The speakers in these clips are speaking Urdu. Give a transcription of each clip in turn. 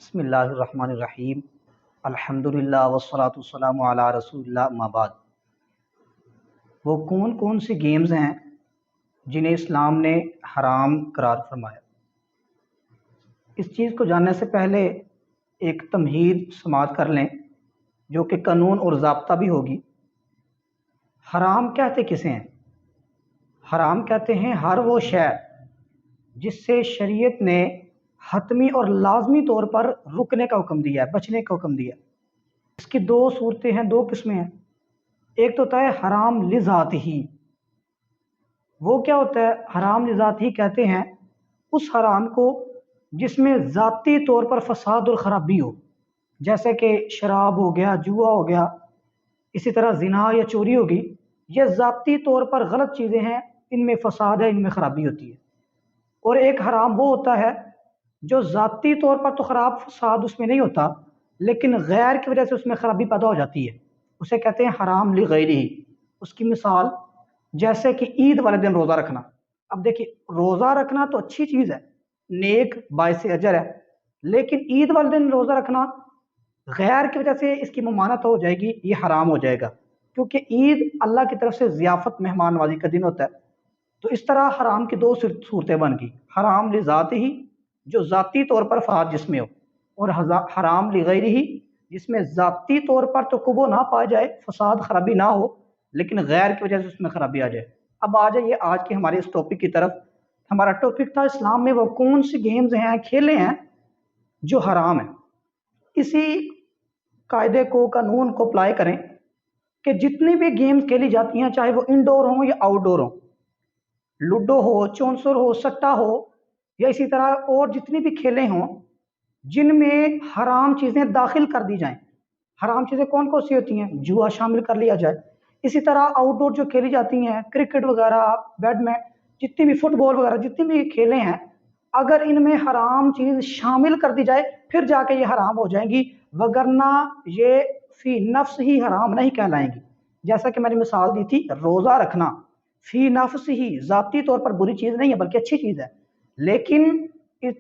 بسم اللہ الرحمن الرحیم الحمدللہ والصلاۃ والسلام علی رسول اللہ اما بعد۔ وہ کون کون سی گیمز ہیں جنہیں اسلام نے حرام قرار فرمایا؟ اس چیز کو جاننے سے پہلے ایک تمہید سماعت کر لیں جو کہ قانون اور ضابطہ بھی ہوگی۔ حرام کہتے کسے ہیں؟ حرام کہتے ہیں ہر وہ شے جس سے شریعت نے حتمی اور لازمی طور پر رکنے کا حکم دیا ہے، بچنے کا حکم دیا ہے۔ اس کی دو صورتیں ہیں، دو قسمیں ہیں۔ ایک تو ہوتا ہے حرام لذات ہی۔ وہ کیا ہوتا ہے؟ حرام لذات ہی کہتے ہیں اس حرام کو جس میں ذاتی طور پر فساد اور خرابی ہو، جیسے کہ شراب ہو گیا، جوا ہو گیا، اسی طرح زنا یا چوری ہوگی۔ یہ ذاتی طور پر غلط چیزیں ہیں، ان میں فساد ہے، ان میں خرابی ہوتی ہے۔ اور ایک حرام وہ ہوتا ہے جو ذاتی طور پر تو خراب فساد اس میں نہیں ہوتا، لیکن غیر کی وجہ سے اس میں خرابی پیدا ہو جاتی ہے، اسے کہتے ہیں حرام لغیرہ۔ اس کی مثال جیسے کہ عید والے دن روزہ رکھنا۔ اب دیکھیے، روزہ رکھنا تو اچھی چیز ہے، نیک باعث اجر ہے، لیکن عید والے دن روزہ رکھنا غیر کی وجہ سے اس کی ممانعت ہو جائے گی، یہ حرام ہو جائے گا، کیونکہ عید اللہ کی طرف سے ضیافت مہمان نوازی کا دن ہوتا ہے۔ تو اس طرح حرام کی دو صورتیں بن گئی، حرام لذات ہی جو ذاتی طور پر فساد جس میں ہو، اور حرام لغیرہ ہی جس میں ذاتی طور پر تو کبو نہ پا جائے، فساد خرابی نہ ہو، لیکن غیر کی وجہ سے اس میں خرابی آ جائے۔ اب آ جائیے آج کے ہمارے اس ٹاپک کی طرف۔ ہمارا ٹاپک تھا اسلام میں وہ کون سی گیمز ہیں، کھیلیں ہیں جو حرام ہیں۔ اسی قاعدے کو، قانون کو اپلائی کریں کہ جتنی بھی گیمز کھیلی جاتی ہیں، چاہے وہ انڈور ہوں یا آؤٹ ڈور ہوں، لوڈو ہو، چونسر ہو، سٹا ہو، یا اسی طرح اور جتنی بھی کھیلیں ہوں جن میں حرام چیزیں داخل کر دی جائیں۔ حرام چیزیں کون کون سی ہوتی ہیں؟ جوا شامل کر لیا جائے۔ اسی طرح آؤٹ ڈور جو کھیلی جاتی ہیں، کرکٹ وغیرہ، بیڈمنٹن، جتنی بھی فٹ بال وغیرہ جتنی بھی کھیلیں ہیں، اگر ان میں حرام چیز شامل کر دی جائے پھر جا کے یہ حرام ہو جائیں گی، وگرنہ یہ فی نفس ہی حرام نہیں کہلائیں گی۔ جیسا کہ میں نے مثال دی تھی، روزہ رکھنا فی نفس ہی ذاتی طور پر بری چیز نہیں ہے بلکہ اچھی چیز ہے، لیکن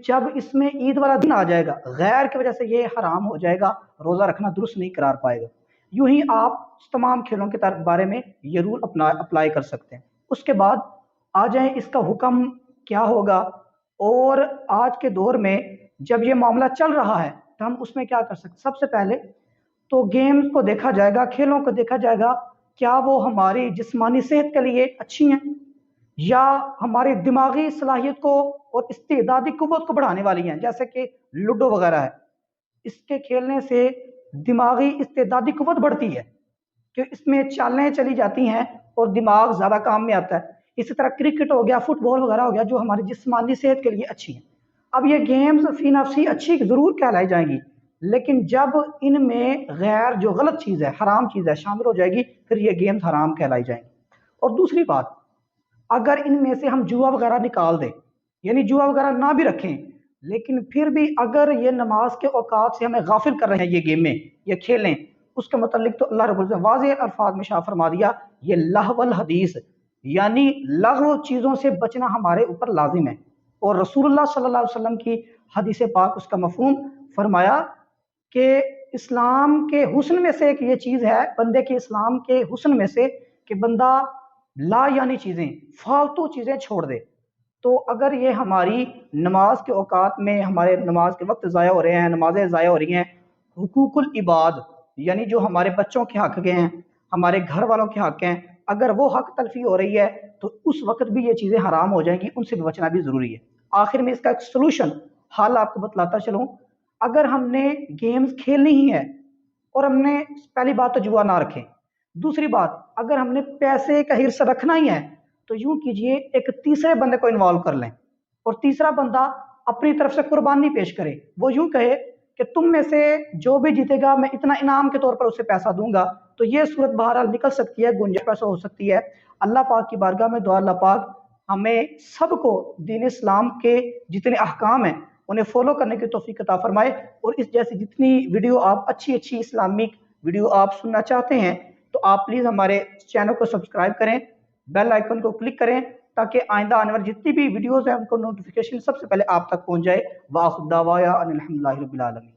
جب اس میں عید والا دن آ جائے گا غیر کی وجہ سے یہ حرام ہو جائے گا، روزہ رکھنا درست نہیں قرار پائے گا۔ یوں ہی آپ تمام کھیلوں کے بارے میں یہ رول اپلائی کر سکتے ہیں۔ اس کے بعد آ جائیں اس کا حکم کیا ہوگا، اور آج کے دور میں جب یہ معاملہ چل رہا ہے تو ہم اس میں کیا کر سکتے ہیں۔ سب سے پہلے تو گیمز کو دیکھا جائے گا، کھیلوں کو دیکھا جائے گا، کیا وہ ہماری جسمانی صحت کے لیے اچھی ہیں یا ہماری دماغی صلاحیت کو اور استعدادی قوت کو بڑھانے والی ہیں۔ جیسے کہ لوڈو وغیرہ ہے، اس کے کھیلنے سے دماغی استعدادی قوت بڑھتی ہے کہ اس میں چالیں چلی جاتی ہیں اور دماغ زیادہ کام میں آتا ہے۔ اسی طرح کرکٹ ہو گیا، فٹ بال وغیرہ ہو گیا، جو ہماری جسمانی صحت کے لیے اچھی ہیں۔ اب یہ گیمز فی نفسی اچھی ضرور کہلائی جائیں گی، لیکن جب ان میں غیر جو غلط چیز ہے، حرام چیز ہے، شامل ہو جائے گی، پھر یہ گیمز حرام کہلائی جائیں گی۔ اور دوسری بات، اگر ان میں سے ہم جوا وغیرہ نکال دیں، یعنی جوا وغیرہ نہ بھی رکھیں، لیکن پھر بھی اگر یہ نماز کے اوقات سے ہمیں غافل کر رہے ہیں یہ گیمیں یا کھیلیں، اس کے متعلق تو اللہ رب العزت واضح الفاظ میں شاہ فرما دیا، یہ لہو الحدیث، یعنی لغو چیزوں سے بچنا ہمارے اوپر لازم ہے۔ اور رسول اللہ صلی اللہ علیہ وسلم کی حدیث پاک اس کا مفہوم فرمایا کہ اسلام کے حسن میں سے ایک یہ چیز ہے، بندے کے اسلام کے حسن میں سے، کہ بندہ لا یعنی چیزیں، فالتو چیزیں چھوڑ دے۔ تو اگر یہ ہماری نماز کے اوقات میں ہمارے نماز کے وقت ضائع ہو رہے ہیں، نمازیں ضائع ہو رہی ہیں، حقوق العباد یعنی جو ہمارے بچوں کے حق کے ہیں، ہمارے گھر والوں کے حق ہیں، اگر وہ حق تلفی ہو رہی ہے تو اس وقت بھی یہ چیزیں حرام ہو جائیں گی، ان سے بھی بچنا بھی ضروری ہے۔ آخر میں اس کا ایک سلوشن حل آپ کو بتلاتا چلوں۔ اگر ہم نے گیمز کھیلنی ہی ہے اور ہم نے پہلی بات تو جوا نہ رکھیں، دوسری بات اگر ہم نے پیسے کا حرص رکھنا ہی ہے تو یوں کیجئے ایک تیسرے بندے کو انوالو کر لیں، اور تیسرا بندہ اپنی طرف سے قربانی پیش کرے۔ وہ یوں کہے کہ تم میں سے جو بھی جیتے گا میں اتنا انعام کے طور پر اسے پیسہ دوں گا۔ تو یہ صورت بہرحال نکل سکتی ہے، گنجائش پیسہ ہو سکتی ہے۔ اللہ پاک کی بارگاہ میں دعا اللہ پاک ہمیں سب کو دین اسلام کے جتنے احکام ہیں انہیں فالو کرنے کی توفیق عطا فرمائے، اور اس جیسی جتنی ویڈیو آپ اچھی اسلامک ویڈیو آپ سننا چاہتے ہیں تو آپ پلیز ہمارے چینل کو سبسکرائب کریں، بیل آئیکن کو کلک کریں، تاکہ آئندہ آنے والی جتنی بھی ویڈیوز ہیں ان کو نوٹیفیکیشن سب سے پہلے آپ تک پہنچ جائے۔ وآخر دعوانا ان الحمدللہ رب العالمین۔